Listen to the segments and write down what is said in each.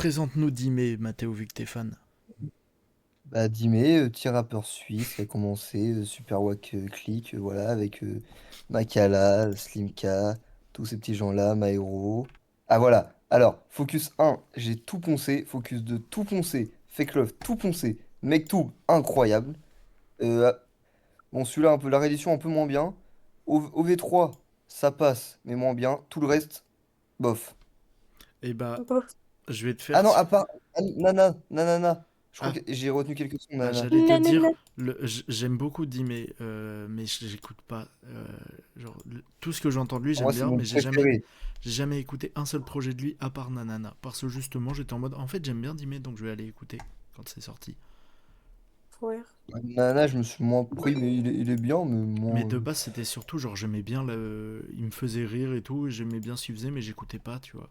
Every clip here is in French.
Présente-nous Dimé, Mathéo, vu que t'es fan. Bah, Dime, petit rappeur suisse qui a commencé, Super Wack Click, voilà, avec Makala, Slimka, tous ces petits gens-là, Maero. Ah voilà, alors, Focus 1, j'ai tout poncé, Focus 2, tout poncé, Fake Love, tout poncé, Mektoub, incroyable. Euh, bon, celui-là, un peu, la réédition, un peu moins bien. OV3, ça passe, mais moins bien. Tout le reste, bof. Eh bah, Bon. je vais te Ah faire... non, à part, Nana, Nanana, je crois Ah, que j'ai retenu quelques sons, Nana. j'allais te dire, Nanana. j'aime beaucoup Dimé, mais j'écoute pas. Genre, tout ce que j'entends de lui, j'aime Moi, c'est bien, mon mais préféré. j'ai jamais écouté un seul projet de lui à part Nanana. Parce que justement, j'étais en mode, en fait, j'aime bien Dimé, donc je vais aller écouter quand c'est sorti. Ouais. Nana, je me suis moins pris, mais il est bien, mais Mais moins. de base, c'était surtout, genre, j'aimais bien il me faisait rire et tout, et j'aimais bien ce qu'il faisait, mais j'écoutais pas, tu vois.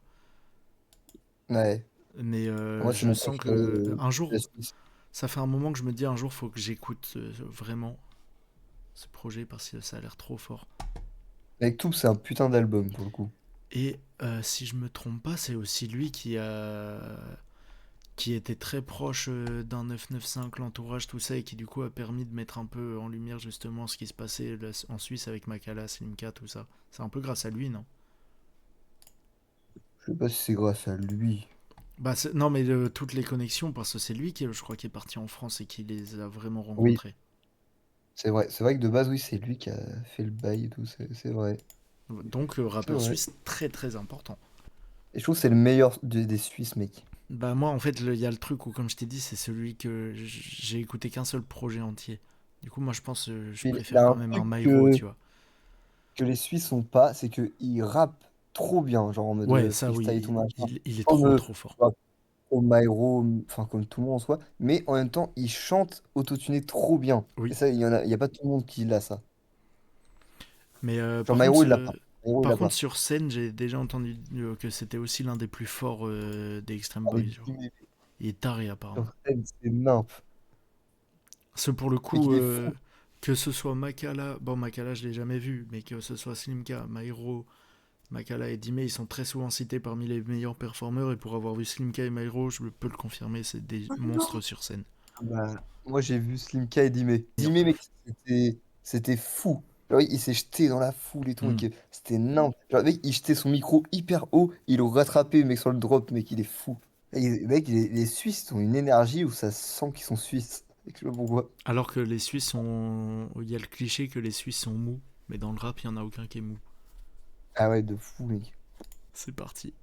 Ouais. Mais Moi, c'est je mon sens préféré. que un La jour, Suisse. ça fait un moment que je me dis un jour, faut que j'écoute vraiment ce projet parce que ça a l'air trop fort. Avec tout, c'est un putain d'album pour le coup. Et si je me trompe pas, c'est aussi lui qui était très proche d'un 995, l'entourage, tout ça, et qui du coup a permis de mettre un peu en lumière justement ce qui se passait là, en Suisse avec Makala, Slimka, tout ça. C'est un peu grâce à lui, non? Je sais pas si c'est grâce à lui. Bah non, mais toutes les connexions, parce que c'est lui qui, je crois, qui est parti en France et qui les a vraiment Oui, rencontrés. c'est vrai. C'est vrai que de base, oui, c'est lui qui a fait le bail et tout. C'est vrai. Donc C'est rappeur vrai. suisse très très important. Et je trouve que c'est le meilleur des Suisses, mec. Bah moi en fait il y a le truc où comme je t'ai dit c'est celui que j'ai écouté qu'un seul projet entier. Du coup moi je pense je Puis il préfère a quand un même un truc Myro tu vois. que les Suisses ont pas, c'est qu'ils rappent trop bien, genre en mode Ouais ça freestyle et tout oui machin. il est Comme, trop trop fort. bah, comme Myro, enfin comme tout le monde en soi. Mais en même temps, ils chantent autotuné trop bien. Et Oui. ça, il y a pas tout le monde qui l'a, ça. Mais Genre Myro, il l'a pas. Myro, il l'a pas. sur scène j'ai déjà entendu que c'était aussi l'un des plus forts des Extreme Ah, mais Boys genre. Jimmy Il est taré apparemment. sur scène, c'est nymphe. Ce pour le Mais coup qu'il est fou. que ce soit Makala, bon Makala je l'ai jamais vu, mais que ce soit Slimka, Myro, Makala et Dime, ils sont très souvent cités parmi les meilleurs performeurs et pour avoir vu Slimka et Myro, je peux le confirmer, c'est des Oh monstres non. sur scène. Bah, moi, j'ai vu Slimka et Dime. Meilleurs Dime, mec, perf. c'était fou. Genre, il s'est jeté dans la foule et tout, Hmm. mec. C'était nymphe. Genre, mec, il jetait son micro hyper haut. Il le rattrapé, mec, sur le drop, mec, il est fou. Et, mec, les Suisses ont une énergie où ça sent qu'ils sont Suisses. Je sais pas pourquoi. Alors que les Suisses sont. Il y a le cliché que les Suisses sont mous, mais dans le rap, il n'y en a aucun qui est mou. Ah ouais, de fou, mec. C'est parti.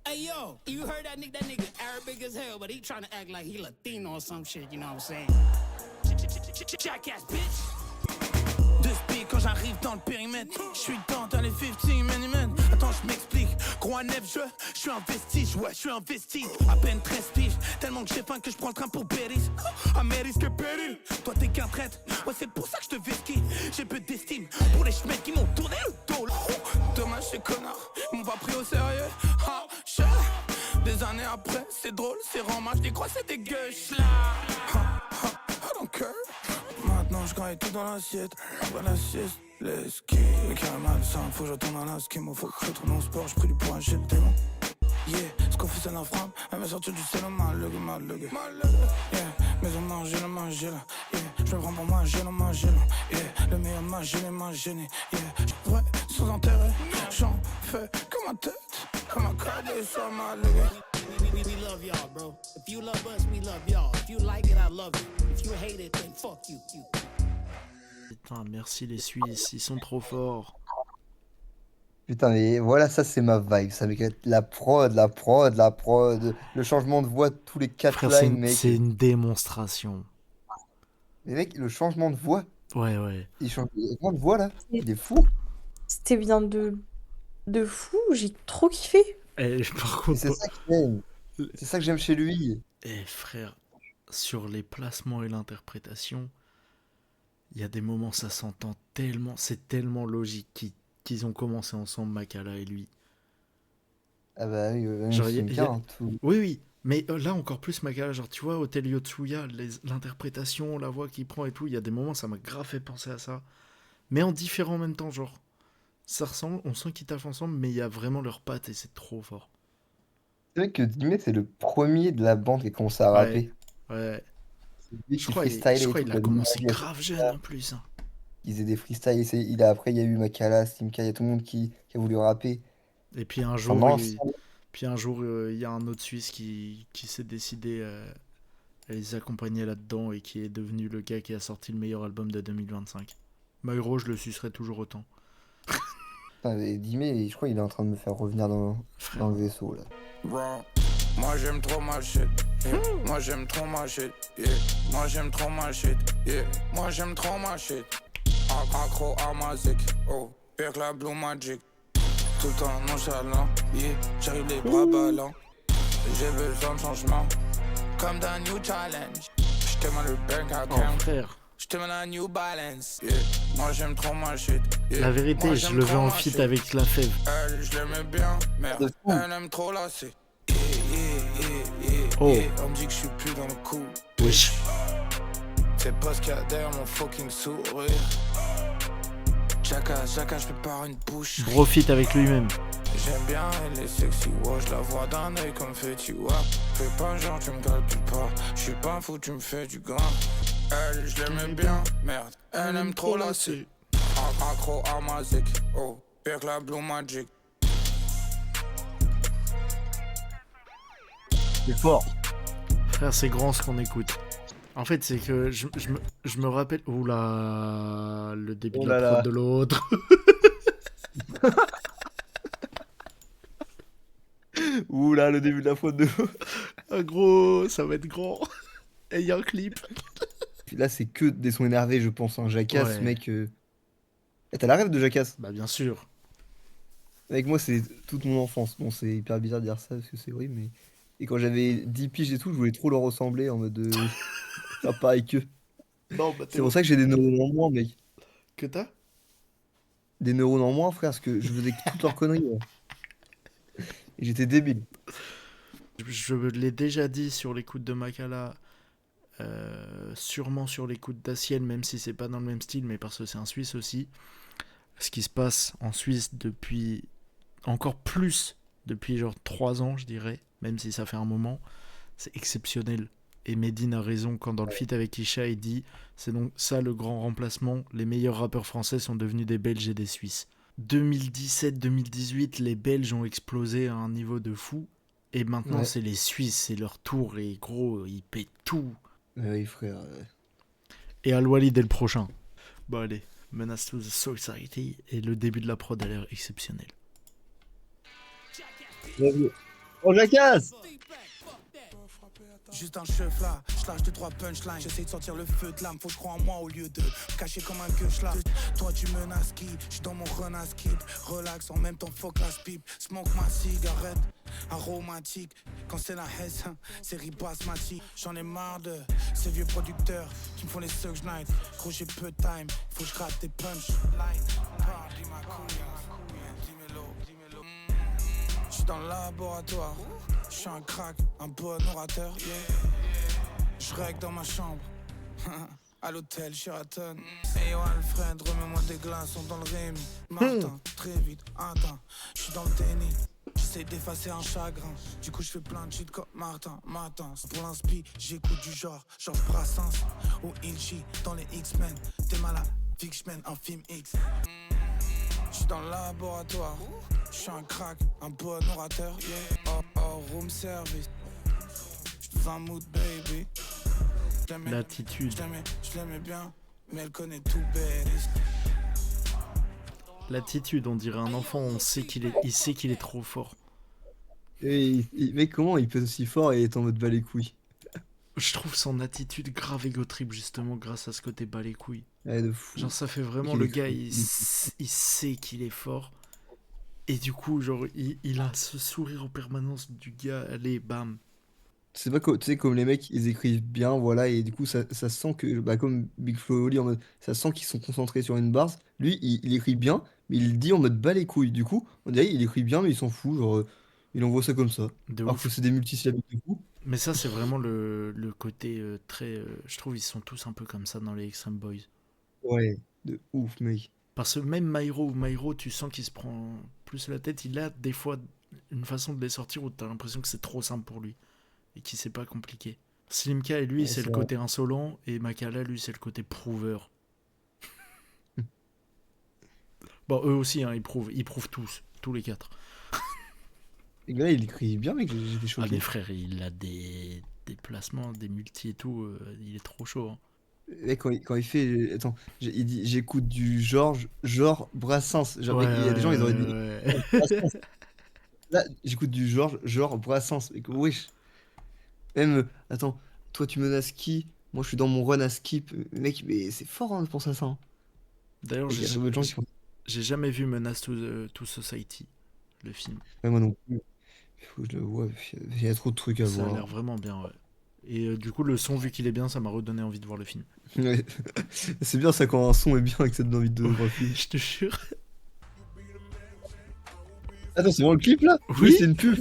Hey yo, you heard that nigga Arabic as hell, but he trying to act like he Latino or some shit, you know what I'm saying? Jackass, bitch. De speed quand j'arrive dans le périmètre. Je suis dans les 15 mm. Attends, je m'explique. Gros à neuf, je suis un vestige, ouais, je suis un vestige. À peine 13 piges, tellement que j'ai faim que je prends le train pour Péris. Améris que péril. Toi t'es qu'un traître, ouais, c'est pour ça que je te vesquille. J'ai peu d'estime pour les schmecs qui m'ont tourné le dos. Dommage, ces connards m'ont pas pris au sérieux. Ah, cher. Des années après, c'est drôle, c'est rend je crois c'est des gueuches là. I don't care. Maintenant je gagne tout dans l'assiette. Après la sieste, les skis. Le caramel, ça faut que je retourne à la ski. Faut que je retourne au sport, je pris du poids, j'ai le démon. Yeah, ce qu'on fait c'est la frappe. Elle m'a sorti du ciel, mal le Yeah, mais on mange là. Yeah, je me prends pour moi, j'ai là. Yeah, le meilleur m'a gêné. Yeah, je pourrais sans intérêt. J'en fais comme ma tête. Comme un cadet, ça m'a légué. We love y'all, bro. If you love us, we love y'all. If you like it, I love it. If you hate it, then fuck you. Putain, merci les Suisses, ils sont trop forts. Putain, mais voilà, ça, c'est ma vibe. Ça, mec, la prod. Le changement de voix de tous les 4 Frère, lines, mec. c'est une démonstration. Mais mec, le changement de voix, Ouais, ouais. il change le changement de voix, là. C'est- Il est fou. C'était bien de fou. J'ai trop kiffé. Et par Et contre, c'est ça que j'aime. C'est ça que j'aime chez lui. frère, sur les placements et l'interprétation, il y a des moments, ça s'entend tellement, c'est tellement logique qu'ils ont commencé ensemble, Makala et lui. Ah bah oui, même Genre, Slimka, hein, tout. oui, oui, mais là encore plus Makala, genre, tu vois, Hotel Yotsuya, l'interprétation, la voix qu'il prend et tout, il y a des moments, ça m'a grave fait penser à ça. Mais en différent en même temps, genre, ça ressemble, on sent qu'ils taffent ensemble, mais il y a vraiment leurs pattes et c'est trop fort. savez que Dime, c'est le premier de la bande qui a commencé à Ouais, rapper. ouais. C'est lui Je qui crois, je freestyle et crois tout. il Il a a commencé démarré avec grave jeune ça. en plus, hein. Il faisait des freestyles. Après, il y a eu Makala, Slimka, il y a tout le monde qui a voulu rapper. Et puis un Enfin, jour, non, il y a un autre Suisse qui s'est décidé à les accompagner là-dedans et qui est devenu le gars qui a sorti le meilleur album de 2025. Myro, je le sucerai toujours autant. Dime, je crois qu'il est en train de me faire revenir dans Frère, le vaisseau, là. Bro, moi j'aime trop ma shit. Yeah. Moi j'aime trop ma shit. Yeah. Moi j'aime trop ma shit. Yeah. Moi j'aime trop ma shit. Accro à ma zik. Oh, pire que la Blue Magic. Tout le temps nonchalant. Yeah. J'arrive les bras ballants. J'ai besoin de changement. Comme d'un new challenge. J'te mets le bank oh account. frère, J'te mets la New Balance. Yeah. Moi j'aime trop ma shit. Yeah. la vérité, Moi, je j'aime le veux trop en ma feat shit. avec la fève. Elle, je l'aimais bien, merde. De fou. Elle aime trop lasser. Yeah. Oh. On me dit que je suis plus dans le coup. Wesh. C'est pas ce qu'il y a derrière mon fucking sourire. Jackass, je prépare une bouche. Bro feat avec lui-même. J'aime bien, elle est sexy, ouais, je la vois d'un œil comme Fetty Wap. Fais pas genre, tu me calcules pas. Je suis pas fou, tu me fais du grain. Elle, je l'aimais bien, merde. Elle aime trop lasser. Accro à ma zik. Oh, pire que la Blue Magic. C'est fort. Frère, c'est grand ce qu'on écoute. En fait, c'est que je me rappelle... Oula, le début Oh de la là prod là. de l'autre. Ouh là, le début de la faute de l'eau. Ah, gros, ça va être grand. Et il y a un clip. Puis là, c'est que des sons énervés, je pense. Hein. Jackass, Ouais. mec. T'as la rêve de Jackass? Bah bien sûr. Avec moi, c'est toute mon enfance. Bon, c'est hyper bizarre de dire ça parce que c'est horrible, mais. Et quand j'avais 10 piges et tout, je voulais trop leur ressembler en mode de. Faire pareil qu'eux. Non, bah C'est pour ça que j'ai des neurones en moins, mec. Que t'as? Des neurones en moins, frère, parce que je faisais toutes leurs conneries. Ouais. Et j'étais débile. Je l'ai déjà dit sur l'écoute de Makala, sûrement sur l'écoute d'Aciel, même si c'est pas dans le même style, mais parce que c'est un Suisse aussi. Ce qui se passe en Suisse depuis encore plus depuis genre 3 ans, je dirais, même si ça fait un moment, c'est exceptionnel. Et Medine a raison quand dans le feat avec Isha, il dit c'est donc ça le grand remplacement, les meilleurs rappeurs français sont devenus des Belges et des Suisses. 2017-2018, les Belges ont explosé à un niveau de fou. Et maintenant, Ouais. c'est les Suisses, c'est leur tour. Et gros, ils pètent tout. Oui, frère. Et Al-Walid est le prochain. Bon, allez. Menace to the Society. Et le début de la prod a l'air exceptionnel. Oh, Jackass! Juste un chef là, je lâche 2-3 punchlines. J'essaie de sortir le feu de l'âme, faut que je crois en moi au lieu de me cacher comme un gueuche là. Toi tu menaces qui, je suis dans mon run à skip. Relax en même temps, fuck la pipe. Smoke ma cigarette, aromatique. Quand c'est la hesse, c'est ribasmatique. J'en ai marre de ces vieux producteurs qui me font les suck night. Gros j'ai peu de time, faut que je gratte des punchlines. Dis ma couille, dis-moi-le. Je suis dans le laboratoire. Je suis un crack, un bon orateur, yeah. Je règle dans ma chambre, à l'hôtel Sheraton. Hey yo Alfred, remets-moi des glaçons dans le rime. Martin, très vite, attends, je suis dans le déni. J'essaie d'effacer un chagrin, du coup je fais plein de shit comme Martin. Pour l'inspi, j'écoute du genre Brassens ou Ilchi dans les X-Men. T'es malade, Fixman, un film X. J'suis dans le laboratoire, j'suis un crack, un bon orateur, yeah. Oh, room service. J'suis dans un mood, baby. L'attitude. Je l'aimais bien, mais elle connaît tout bête. L'attitude, on dirait un enfant, il sait qu'il est trop fort. Et mec, comment il peut aussi fort et être en mode bas les couilles? Je trouve son attitude grave égo trip justement grâce à ce côté bas les couilles. Ouais, de fou. Genre ça fait vraiment Il le est gars, fou. il sait qu'il est fort. Et du coup, genre, il a ce sourire en permanence du gars, allez, bam. C'est pas tu sais, comme les mecs, ils écrivent bien, voilà, et du coup, ça sent que, bah, comme Big Flo et Oli, en mode, ça sent qu'ils sont concentrés sur une barre. Lui, il écrit bien, mais il le dit en mode bas les couilles. Du coup, on dirait il écrit bien, mais il s'en fout, genre, il envoie ça comme ça. De Alors ouf. que c'est des multisyllabiques de fou. Mais ça, c'est vraiment le côté très... je trouve ils sont tous un peu comme ça dans les Extreme Boys. Ouais, de ouf, mec. Parce que même Myro, tu sens qu'il se prend plus la tête. Il a des fois une façon de les sortir où t'as l'impression que c'est trop simple pour lui et qu'il sait pas compliqué. Slimka et lui, Ouais, c'est c'est le vrai. côté insolent et Makala, lui, c'est le côté prouveur. Bon, eux aussi, hein, ils prouvent tous les 4. Le gars, il écrit bien, mec, j'étais Ah, choqué. mais frère, il a des placements, des multi et tout, il est trop chaud. Hein. Mec, quand il fait. Attends, il dit j'écoute du Georges Brassens. Genre, Ouais, mec, il y a des gens, ils auraient dit ouais. Brassens. Là, j'écoute du Georges Brassens. Mec, wesh. Même, attends, toi, tu menaces qui? Moi, je suis dans mon run à skip. Mec, mais c'est fort hein, de penser à ça. Hein. D'ailleurs, Il y a très peu de gens qui font. j'ai jamais vu Menace to Society, le film. Ouais, moi non plus. Il faut que je le vois. Il y a trop de trucs à Ça a voir. l'air vraiment bien, ouais. Et du coup, le son, vu qu'il est bien, ça m'a redonné envie de voir le film. Ouais. C'est bien ça quand un son est bien et que ça te donne envie de voir le film. Je te jure. Attends, c'est vraiment le clip là? Oui. C'est une pub.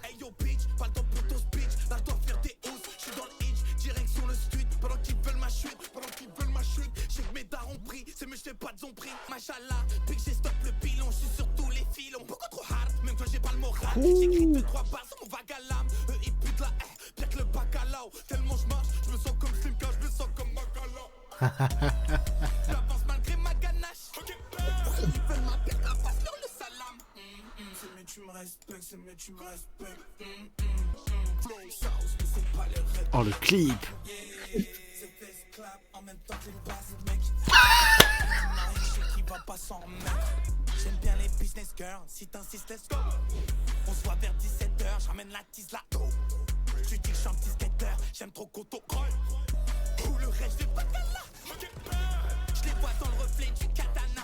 Hey yo bitch, pas le temps pour ton speech. Là je dois faire des housses, je suis dans le hitch, direction le street. Pendant qu'ils veulent ma chute, je sais que mes darons prient, c'est mieux je fais pas de zombie. Machallah, puis que j'ai stop le pilon, je suis sur tous les filons. Beaucoup trop hard, même quand j'ai pas le moral. J'écris 2-3 barres sur mon vague à l'âme. Eux ils putent la haie, pire que le bacalao. Tellement je marche, je me sens comme Slimka, je me sens comme Makala. J'avance malgré ma ganache. Ils veulent ma perte, à passe leur le salam. C'est mais tu me respectes, c'est mais tu me respectes. Flow, sauce, mais c'est pas les rêves. Oh, le clip. C'est face clap en même temps que les basses, mec. Je sais qu'il va pas s'en remettre. J'aime bien les business girls, si t'insistes, let's go. On se voit vers 17h, j'ramène la tise là. Tu dis que je suis un petit skater, j'aime trop Koto. Ou le reste, je vais pas là. Je les vois dans le reflet du katana.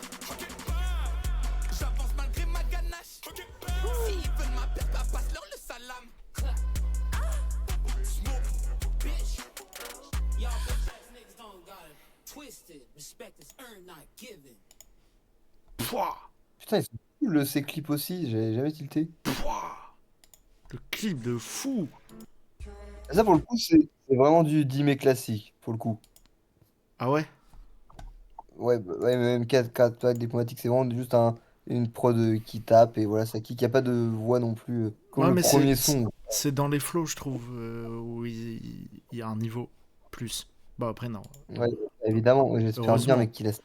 J'avance malgré ma ganache. S'ils veulent ma perte, bah passe-leur le salam. Smoke, bitch. Y'all bitch ass niggas don't got it twisted. Respect is earned, not given. Pouah, Putain, ils sont cool ces clips aussi, j'avais jamais tilté. pouah. Le clip de fou. Ça pour le coup, c'est vraiment du Dime classique, pour le coup. Ah ouais. Ouais, ouais, mais même 4 packs diplomatique, c'est vraiment juste une prod qui tape et voilà, ça kick. Y a pas de voix non plus, comme Ouais, le mais premier son. c'est dans les flows, je trouve, où il y a un niveau plus. Bah après, non. Ouais, évidemment, ouais, j'espère bien, Heureusement. mec, qu'il laisse.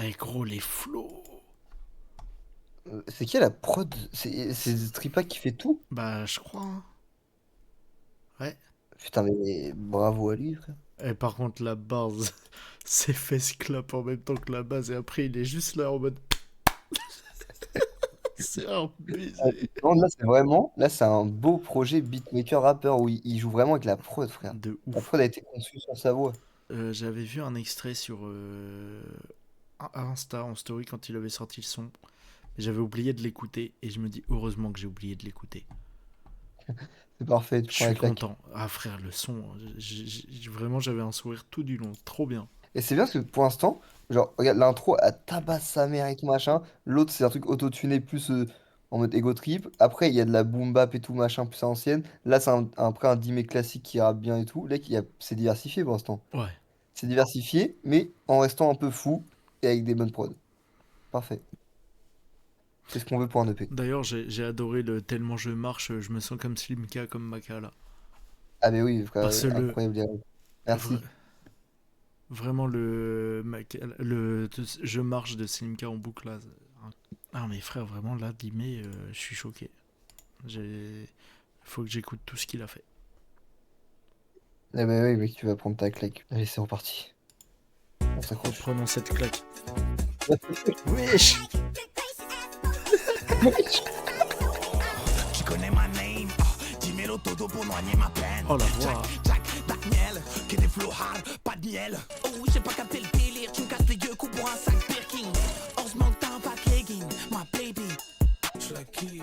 Eh gros, les flows. C'est qui la prod? C'est Stripac qui fait tout? Bah, je crois. Hein. Ouais. Putain, mais bravo à lui, frère. Et par contre, la base, c'est face clap en même temps que la base. Et après, il est juste là en mode. C'est un baiser. Non, là, c'est un beau projet beatmaker rappeur où il joue vraiment avec la prod, frère. De La ouf. prod a été conçue sur sa voix. J'avais vu un extrait sur Insta en story quand il avait sorti le son. J'avais oublié de l'écouter et je me dis heureusement que j'ai oublié de l'écouter. C'est parfait, tu Je prends la suis claque. content. Ah frère, le son, vraiment j'avais un sourire tout du long. Trop bien. Et c'est bien parce que pour l'instant, genre, regarde, l'intro, elle tabasse sa mère et tout machin. L'autre, c'est un truc autotuné plus en mode ego trip. Après, il y a de la boom bap et tout machin plus à l'ancienne. Là, c'est après un Dime classique qui rappe bien et tout. Là, c'est diversifié pour l'instant. Ouais. C'est diversifié, mais en restant un peu fou et avec des bonnes prods. Parfait. C'est ce qu'on veut pour un EP. D'ailleurs, j'ai adoré le Tellement je marche, je me sens comme Slimka, comme Makala. Ah, mais oui, frère, Parce que incroyable. Merci. vra- vraiment le je marche de Slimka en boucle là. Ah mais frère, vraiment là, Dimé, je suis choqué. Faut que j'écoute tout ce qu'il a fait. Eh ben oui, mec, tu vas prendre ta claque. Allez, c'est reparti. On s'accroche. Prenons cette claque. Wesh. Tu connais ma name, dis-moi todo pour noyer ma peine. Oh la voix. Jack, Daniel, que des flow hard, pas de miel. Oh, j'ai pas capté le délire, tu me casses les yeux, coup pour un sac Birkin. Heureusement que t'as un pack legging, ma baby. Je la kiffe, yeah,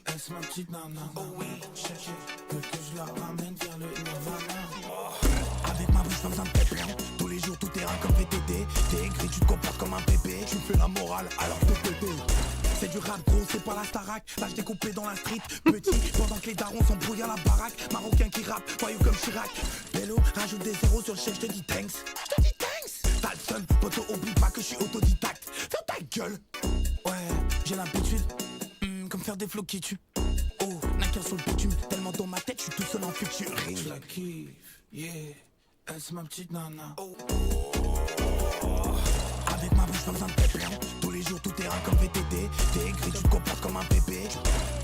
elle c'est ma petite nana. Oh oui, chercher, veux que je la ramène vers le Nirvana. Avec ma bouche, pas besoin de pépère. Tous les jours, tout terrain comme VTT. T'es aigri, tu te comportes comme un bébé. Tu me fais la morale, alors te péter. C'est du rap gros, c'est pas la Starac. Là je découpé dans la street, petit. Pendant que les darons sont brouillés à la baraque. Marocain qui rappe, voyou comme Chirac. Bello, rajoute des zéros sur le chef, je te dis thanks. Je te dis thanks. T'as le seum, poteau, oublie pas que je suis autodidacte. Ferme ta gueule. Ouais, j'ai l'habitude. comme faire des flots qui tuent. Oh, naquin sur le bitume, tellement dans ma tête, je suis tout seul en futurine. Je la kiffe, yeah, elle c'est ma petite nana. Avec ma bouche, pas besoin de pépé. Tous les jours, tout terrain comme VTT. T'es écrit, tu te comportes comme un bébé.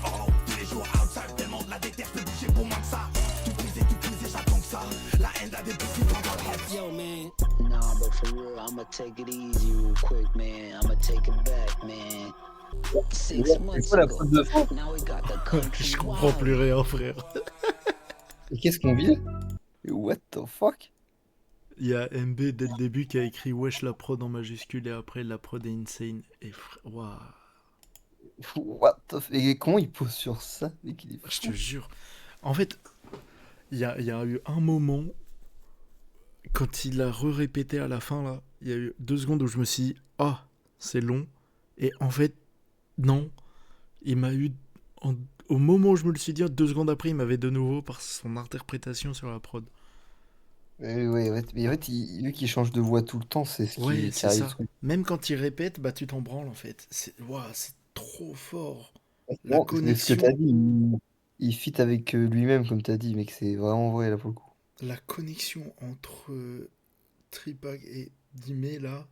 Oh, tous les jours, outside, tellement de la déter, je peux bouger pour moins que ça. Tout briser, j'attends que ça. La haine a des petits points dans le head. Yo, man. Nah, but for real, I'ma take it easy real quick, man. I'ma take it back, man. 6 C'est months quoi la ago, faute de fond? now we got the country Je comprends wild. plus rien, frère. Et qu'est-ce qu'on vit? What the fuck? Il y a MB dès le début qui a écrit wesh la prod en majuscule et après la prod est insane. Et waouh, What the fuck? Et comment il pose sur ça? Mec, il est je fou. te jure. En fait, il y a eu un moment, quand il a répété à la fin là, il y a eu 2 secondes où je me suis dit, ah, c'est long. Et en fait, non. Il m'a eu. Au moment où je me le suis dit, 2 secondes après, il m'avait de nouveau par son interprétation sur la prod. Ouais, mais en fait, vu qu'il change de voix tout le temps, c'est ce Ouais, qui c'est arrive. ça. Même quand il répète, bah tu t'en branles en fait. Ouah, c'est trop fort. La Non, c'est ce que t'as connexion, dit. Il fit avec lui-même, comme t'as dit, mec, c'est vraiment vrai là pour le coup. la connexion entre Tripac et Dimé là,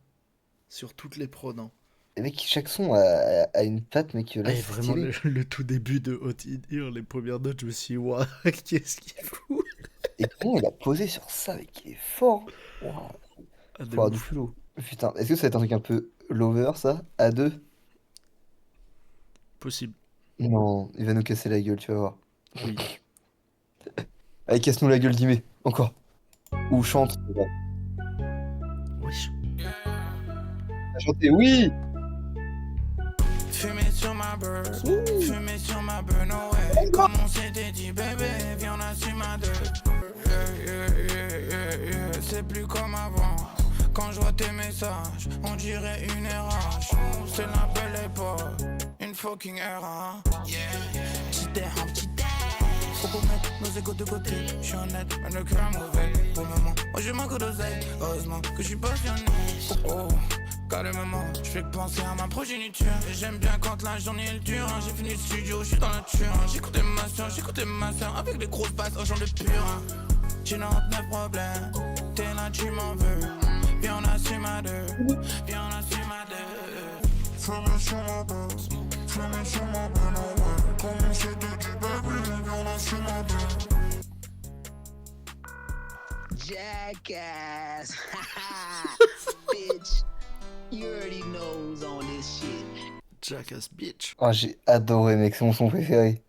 sur toutes les prods, hein. Et mec, chaque son a une patte, mec, là, Et c'est vraiment, stylé. le tout début de Hot in Here, les premières notes, je me suis dit, waouh, qu'est-ce qu'il fout? Et comment il a posé sur ça, mec, il est fort. Wow. Ah, de Faut avoir du ouf. culot. Putain, est-ce que ça va être un truc un peu lover, ça? À deux? Possible. Non, il va nous casser la gueule, tu vas voir. Oui. Allez, casse-nous la gueule, Dimé. Encore. Ou chante. Wesh. Chanter, oui! Fumer sur ma beurre, fumer sur ma beurre, no way. Comme on s'était dit, bébé, viens on assume à deux. C'est plus comme avant. Quand je vois tes messages, on dirait une RH. C'est la belle époque, une fucking era. Yeah, petit air, un petit air. Faut qu'on mette nos égos de côté. Je suis honnête, mais le cœur mauvais. Pour le moment, moi je manque d'oseille. Heureusement que je suis passionné. Oh. Carrément, je fais que penser à ma progéniture. Et j'aime bien quand la journée elle dure. J'ai fini le studio, je suis dans la nature. J'écoutais ma soeur avec des grosses basses au genre de pur. J'ai 99 problèmes, t'es là, tu m'en veux. Viens, on assume à deux. Viens, on assume à deux. Fumer sur ma base, fumer sur ma bonne ouais. Comme on s'est dit, baby, viens, on assume à deux. Jackass. Bitch. You already know who's on this shit. Jackass bitch. Oh, j'ai adoré, mec, c'est mon son préféré.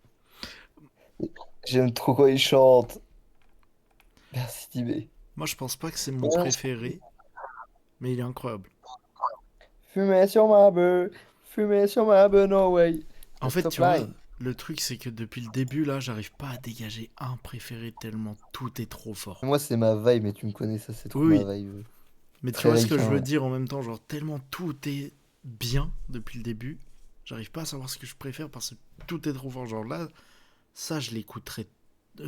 J'aime trop quand il chante. Merci, Dimé. Moi, je pense pas que c'est mon Ouais. préféré, mais il est incroyable. Fumer sur ma beuh, fumer sur ma beuh, no way. En fait, Top tu vois, line. le truc, c'est que depuis le début, là, j'arrive pas à dégager un préféré tellement tout est trop fort. Moi, c'est ma vibe, mais tu me connais, ça, c'est trop Oui, ma vibe. Mais tu Très vois ce que je ricain, veux ouais. dire en même temps, genre tellement tout est bien depuis le début, j'arrive pas à savoir ce que je préfère parce que tout est trop fort. Genre là, ça je l'écouterai,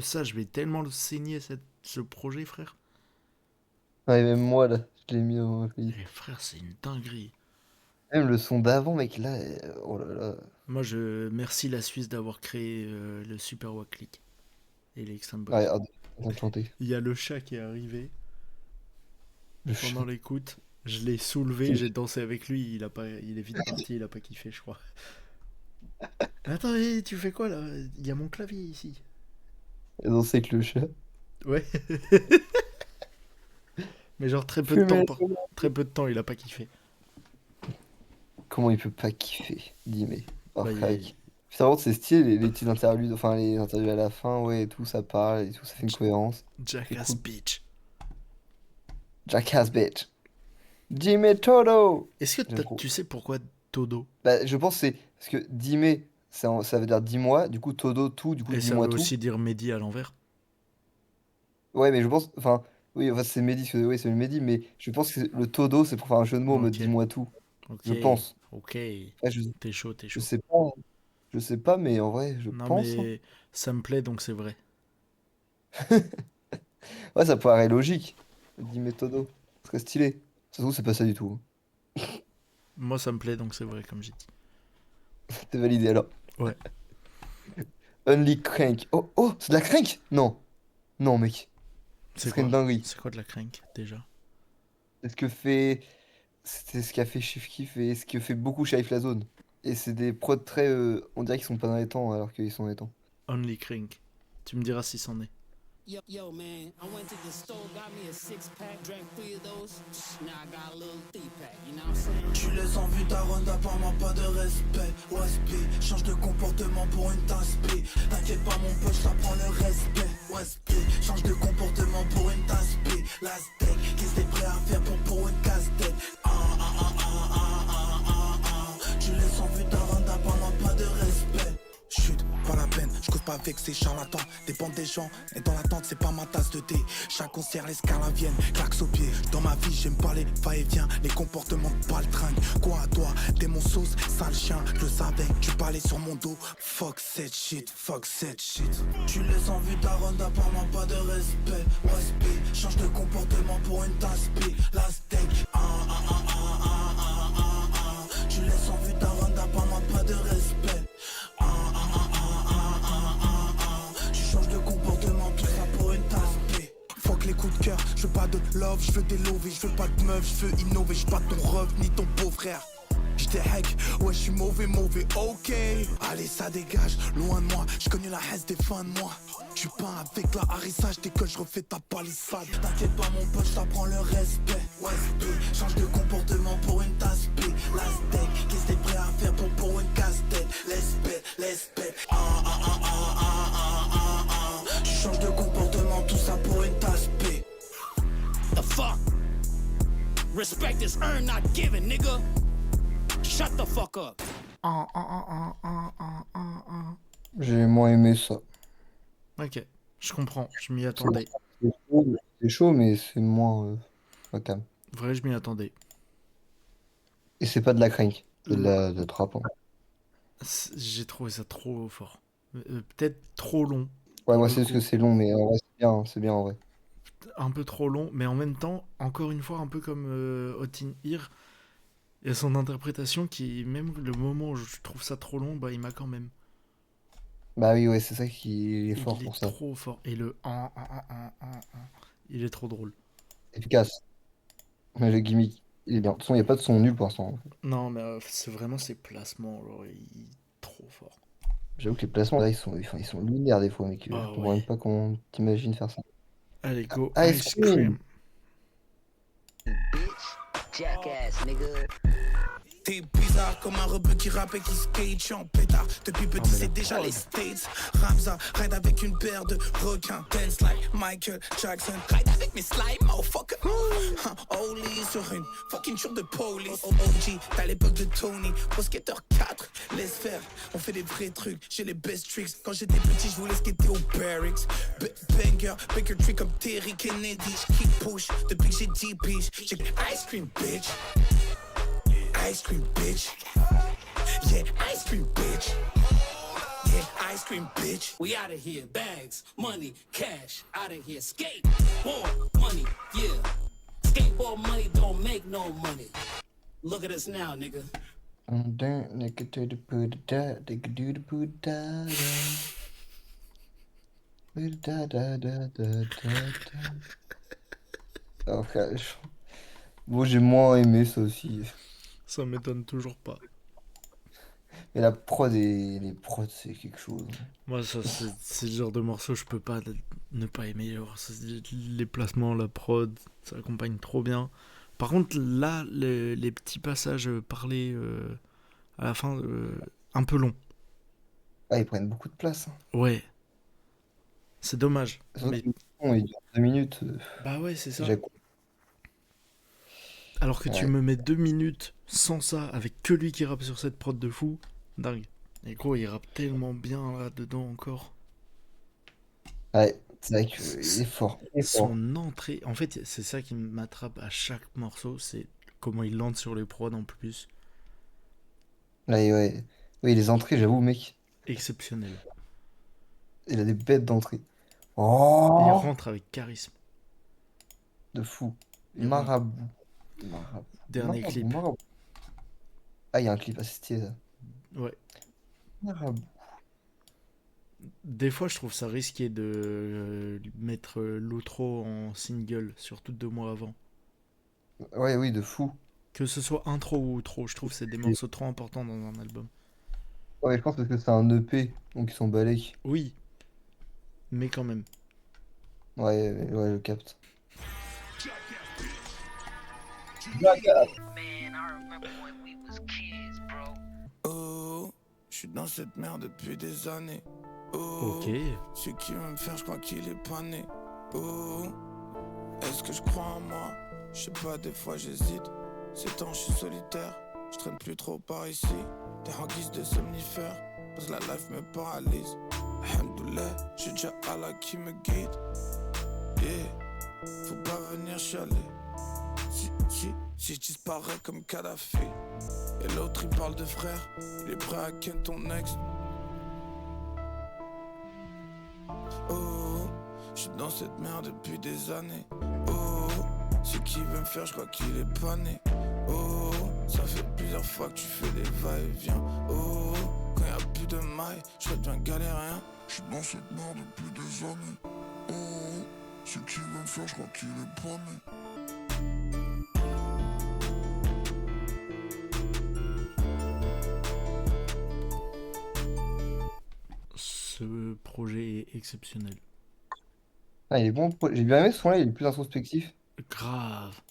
ça je vais tellement le saigner ce projet, frère. Ouais, même moi, là, je l'ai mis dans ma playlist. Et frère, c'est une dinguerie. Même le son d'avant, mec, là, oh là là. Moi je merci la Suisse d'avoir créé le Super Wack Click et les Extreme Box. Ouais, regarde, on va chanter. Il y a le chat qui est arrivé Le pendant chat. l'écoute. Je l'ai soulevé, Quel j'ai dansé avec lui, il est vite parti, il a pas kiffé, je crois. Attends, hé, tu fais quoi là? Il y a mon clavier ici. Et danser avec le chat. Ouais. Mais genre très peu de temps, Fumer par- sur ma- très peu de temps, il a pas kiffé. Comment il peut pas kiffer, Dimé. Oh, Bah, crack. Putain, par contre, c'est stylé, les petits interludes, enfin, les interviews à la fin, ouais, et tout, ça parle, et tout, ça fait une cohérence. Jackass Écoute. bitch. Jackass, bitch. Dimé Todo. Est-ce que J'aime trop. tu sais pourquoi Todo? Bah, je pense que c'est parce que Dimé, ça veut dire dis-moi, du coup Todo tout, du coup Et ça dis-moi veut tout. aussi dire Mehdi à l'envers. Ouais, mais je pense, enfin, oui, enfin c'est Mehdi, oui, c'est le Mehdi, mais je pense que le Todo c'est pour faire un jeu de mots en mode Ok. dis-moi tout. Ok. Je pense. Ok. Ouais, T'es chaud, t'es je chaud. sais pas, je sais pas, mais en vrai, je Non pense. Hein. mais ça me plaît donc c'est vrai. Ouais, ça paraît logique. Dimé Todo, ce serait stylé. Ça se trouve, c'est pas ça du tout. Moi ça me plaît donc c'est vrai comme j'ai dit. T'es validé alors. Ouais. Only Crank. Oh, oh, c'est de la crank? Non. Non, mec. Ce C'est serait une quoi? dinguerie. C'est quoi de la crank déjà? C'est ce que fait. C'est ce qu'a fait Chief Keef et ce que fait beaucoup Shaif la zone. Et c'est des prods très. On dirait qu'ils sont pas dans les temps alors qu'ils sont dans les temps. Only crank. Tu me diras si c'en est. Yo, man, I went to the store, got me a 6-pack, drank 3 of those. Now I got a little 3-pack, you know what I'm saying? Tu laisses en vue ta ronde, apparemment pas de respect. OSP, change de comportement pour une tasse P. T'inquiète pas mon pote, ça prend le respect. OSP, change de comportement pour une tasse P. La steak, qu'est-ce que t'es prêt à faire pour une casse-tête? Tu laisses en vue ta ronde, apparemment pas de respect. Chut, pas la peine, je cause pas avec ces charlatans. Dépend des gens, et dans l'attente, c'est pas ma tasse de thé. Chaque concert, les scalaviennes, claques au pied. Dans ma vie, j'aime pas les va-et-vient, les comportements de baltringue. Quoi à toi, t'es mon sauce, sale chien, je le savais, tu parlais sur mon dos. Fuck cette shit, fuck cette shit. Tu laisses en vue ta ronde, apparemment pas de respect. OSP, change de comportement pour une tasse P. La steak, Tu laisses en vue ta ronde, apparemment pas de respect. Tu changes de comportement, tout ça pour une tasse P. Fuck les coups de cœur, je veux pas de love, je veux des lovés, je veux pas de meuf, je veux innover, je pas ton ref ni ton beau-frère. J'étais hack, ouais j'suis mauvais, ok. Allez ça dégage, loin de moi, j'connais la haine des fins de moi. Tu peins avec la harissa, j'décolle, j'refais ta palissade. T'inquiète pas mon pote, j't'apprends le respect. Ouais c'est change de comportement pour une tasse P. La steak, qu'est-ce que t'es prêt à faire pour une casse-tête? L'espèce, Tu changes de comportement, tout ça pour une tasse P. The fuck? Respect is earned, not given, nigga. Shut the fuck up. J'ai moins aimé ça. Ok, je comprends, je m'y attendais. C'est chaud, mais c'est moins. Pas calme. Vrai, je m'y attendais. Et c'est pas de la crank, c'est de la trap. Hein. J'ai trouvé ça trop fort. Peut-être trop long. Ouais, pour moi le c'est ce coup. que c'est long, mais en vrai, c'est bien en vrai. Un peu trop long, mais en même temps, encore une fois, un peu comme Otin Ear, il y a son interprétation qui, même le moment où je trouve ça trop long, bah il m'a quand même. Bah oui, ouais, c'est ça qui est fort Il pour est ça. trop fort. Et le il est trop drôle. Efficace. Mais le gimmick, il est bien. De toute façon, il n'y a pas de son nul pour l'instant. Non, mais c'est vraiment ses placements, genre, il est trop fort. J'avoue que les placements, là, ils sont lunaires des fois, mec. Je Ah comprends ouais. même pas comment t'imagines faire ça. Allez, go, Ice Ice Cream. Cream. Bitch, jackass, nigga. T'es bizarre comme un rebeu qui rappe et qui skate, j'suis en pétard. Depuis petit, mais la c'est déjà prod. les States. Ramza, ride avec une paire de requins. Dance like Michael Jackson. Ride avec mes slimes, motherfucker. Holy sur une fucking jour de police. OG, t'as l'époque de Tony. Pro Skater 4, laisse faire. On fait des vrais trucs, j'ai les best tricks. Quand j'étais petit, je voulais skater au barracks. Banger, Baker trick comme Terry Kennedy. J'kick push depuis que j'ai 10 piges. J'ai ice cream, bitch. Ice cream, bitch. Yeah, ice cream, bitch. Yeah, ice cream, bitch. We out of here. Bags, money, cash. Out of here. Skate, more money, yeah. Skateboard money don't make no money. Look at us now, nigga. They could do the poo-da, they could do the poo-da. Oh, frère, bon, j'ai moins aimé ça aussi. Ça m'étonne toujours pas. Mais la prod et les prods, c'est quelque chose. Moi, ça, c'est le genre de morceau je peux pas ne pas aimer. Genre, les placements, la prod, ça accompagne trop bien. Par contre, là, les petits passages parlés à la fin, un peu long. Ah, ils prennent beaucoup de place. Hein. Ouais. C'est dommage. Surtout Mais, que le son, il dure 2 minutes. bah ouais, c'est ça. Déjà, Alors que tu ouais. me mets 2 minutes sans ça, avec que lui qui rappe sur cette prod de fou, dingue. Et gros, il rappe tellement bien là-dedans encore. Ouais, c'est vrai qu'il est fort. Il est fort. Son entrée, en fait, c'est ça qui m'attrape à chaque morceau, c'est comment il lance sur les prods en plus. Ouais, ouais. Oui, les entrées, j'avoue, mec. Exceptionnel. Il a des bêtes d'entrées. Il Oh! rentre avec charisme. De fou. Il rentre. Marabout. Marabout. Dernier Marabout, clip. marabout. Ah, il y a un clip assez stylé, ça. Ouais. Marabout. Des fois, je trouve ça risqué de mettre l'outro en single, surtout 2 mois avant. Ouais, oui, de fou. Que ce soit intro ou outro, je trouve que c'est des Et- morceaux trop importants dans un album. Ouais, je pense parce que c'est un EP, donc ils sont balèques. Oui, mais quand même. Ouais, ouais, je capte. Oh, je suis dans cette merde depuis des années. Oh, Ok. celui qui veut me faire, je crois qu'il est pas né. Oh, est-ce que je crois en moi? Je sais pas, des fois j'hésite. Ces temps, je suis solitaire. Je traîne plus trop par ici. T'es en guise de somnifère. Parce que la life me paralyse. Alhamdoulilah, j'ai déjà Allah qui me guide. Yeah, faut pas venir chialer. Si je disparais comme Kadhafi. Et l'autre il parle de frère. Il est prêt à ken ton ex. Oh, je suis dans cette merde depuis des années. Oh, ce qui veut me faire, je crois qu'il est pas né. Oh, ça fait plusieurs fois que tu fais des va-et-vient. Oh, quand y a plus de mailles, je bien galérien. Je suis dans cette merde depuis des années. Oh, ce qui veut me faire, je crois qu'il est pas né. Ce projet est exceptionnel. Ah, il est bon. J'ai bien aimé ce son-là, il est plus introspectif. Grave.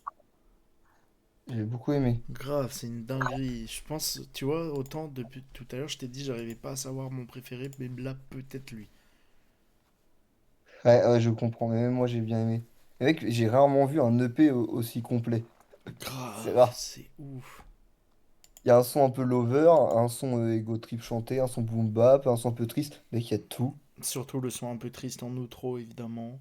J'ai beaucoup aimé. Grave, c'est une dinguerie. Je pense, tu vois, autant depuis tout à l'heure, je t'ai dit, j'arrivais pas à savoir mon préféré, mais là, peut-être lui. Ouais, ouais, je comprends, mais même moi j'ai bien aimé. Mais mec, j'ai rarement vu un EP aussi complet. C'est Grave, rare. c'est ouf. Il y a un son un peu lover, un son ego trip chanté, un son boom bap, un son un peu triste. Mec, il y a tout. Surtout le son un peu triste en outro, évidemment.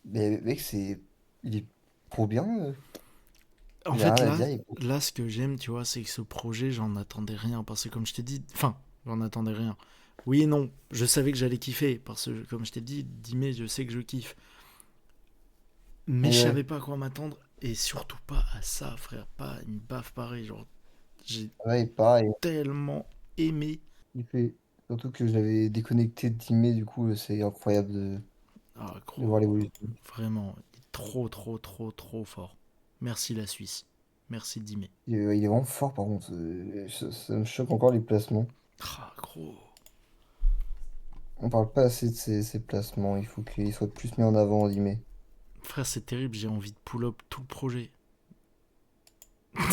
Mais mec, il est trop bien. En J'ai rien fait, à là, dire. là, ce que j'aime, tu vois, c'est que ce projet, j'en attendais rien. Parce que, comme je t'ai dit, enfin, j'en attendais rien. Oui et non, je savais que j'allais kiffer. Parce que, comme je t'ai dit, 10 mai, je sais que je kiffe. Mais je Ouais, savais pas à quoi m'attendre. Et surtout pas à ça, frère. Pas à une baffe pareille. Genre, j'ai ouais, pareil. tellement aimé. Il fait... Surtout que j'avais déconnecté de Timé, du coup, c'est incroyable Ah, de voir gros, l'évolution. vraiment, il est trop, trop, trop, trop fort. Merci la Suisse. Merci Dimé. Il est vraiment fort, par contre. Ça me choque encore les placements. Ah, gros. On parle pas assez de ses placements. Il faut qu'il soit plus mis en avant, Dimé. Frère, c'est terrible, j'ai envie de pull-up tout le projet.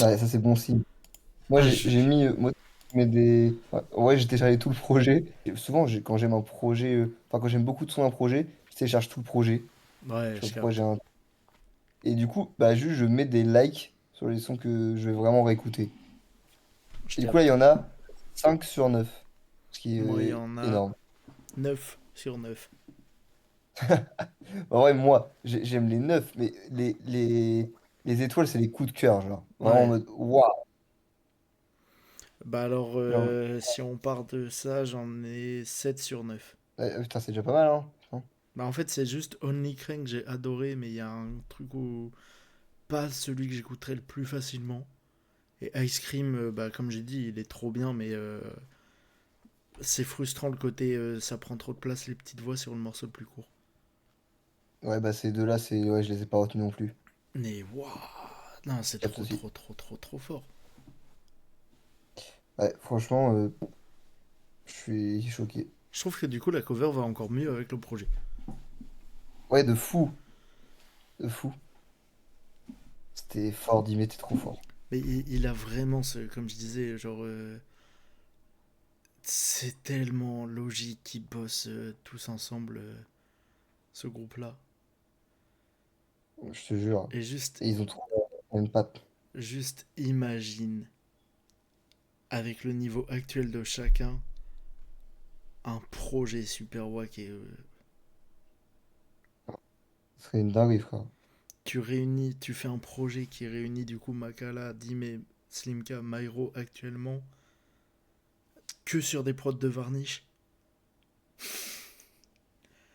Ouais, ça c'est bon signe. Moi, Ah, j'ai mis. Moi, je mets des. Ouais, ouais, j'ai téléchargé tout le projet. Et souvent, quand j'aime un projet. Enfin, quand j'aime beaucoup de sons d'un projet, je télécharge tout le projet. Ouais, Je sais je pas pourquoi j'ai capte. un. Et du coup, bah, juste, je mets des likes sur les sons que je vais vraiment réécouter. Je Et du coup, là, il y capte. en a 5 sur 9. Ce qui est Moi, il y en a énorme. 9/9. En vrai, moi, j'aime les 9 mais les étoiles, c'est les coups de cœur, genre. Vraiment en Ouais. mode, waouh! Bah alors, Genre, si on part de ça, j'en ai 7/9. putain, c'est déjà pas mal, hein. Putain. Bah en fait, c'est juste Only Crank que j'ai adoré, mais il y a un truc où... Pas celui que j'écouterais le plus facilement. Et Ice Cream, bah comme j'ai dit, il est trop bien, mais c'est frustrant le côté ça prend trop de place les petites voix sur le morceau le plus court. Ouais, bah, ces deux-là, ouais, je les ai pas retenus non plus. Mais waouh, non, Je c'est capte trop aussi. trop trop trop trop fort. Ouais, franchement, je suis choqué. Je trouve que du coup la cover va encore mieux avec le projet. Ouais, de fou. De fou. C'était fort, Dimé, t'es trop fort. Mais il a vraiment ce, comme je disais, genre c'est tellement logique qu'ils bossent tous ensemble ce groupe-là. Je te jure. Et juste Et ils ont trouvé une patte. juste imagine avec le niveau actuel de chacun un projet super wack et Ce serait une dinguerie, frère. tu fais un projet qui réunit du coup Makala, Dime, Slimka, Myro actuellement que sur des prods de Varnish.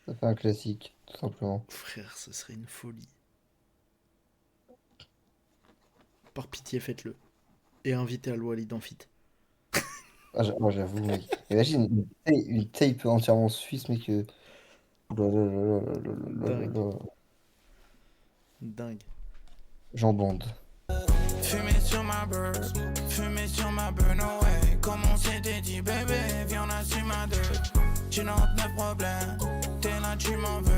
Ça fait un classique, tout simplement. Frère, ce serait une folie. Par pitié, faites-le. Et invitez à Walid en fit. J'avoue, mec. Imagine une tape entièrement suisse, mec. Oh là là là là là là là là Dingue. là. Dingue. J'en bande. Fumer sur ma bird, fumer sur ma bird, no way. Comme on s'était dit, bébé, viens on assume à deux. J'ai 99 problèmes, t'es là, tu m'en veux.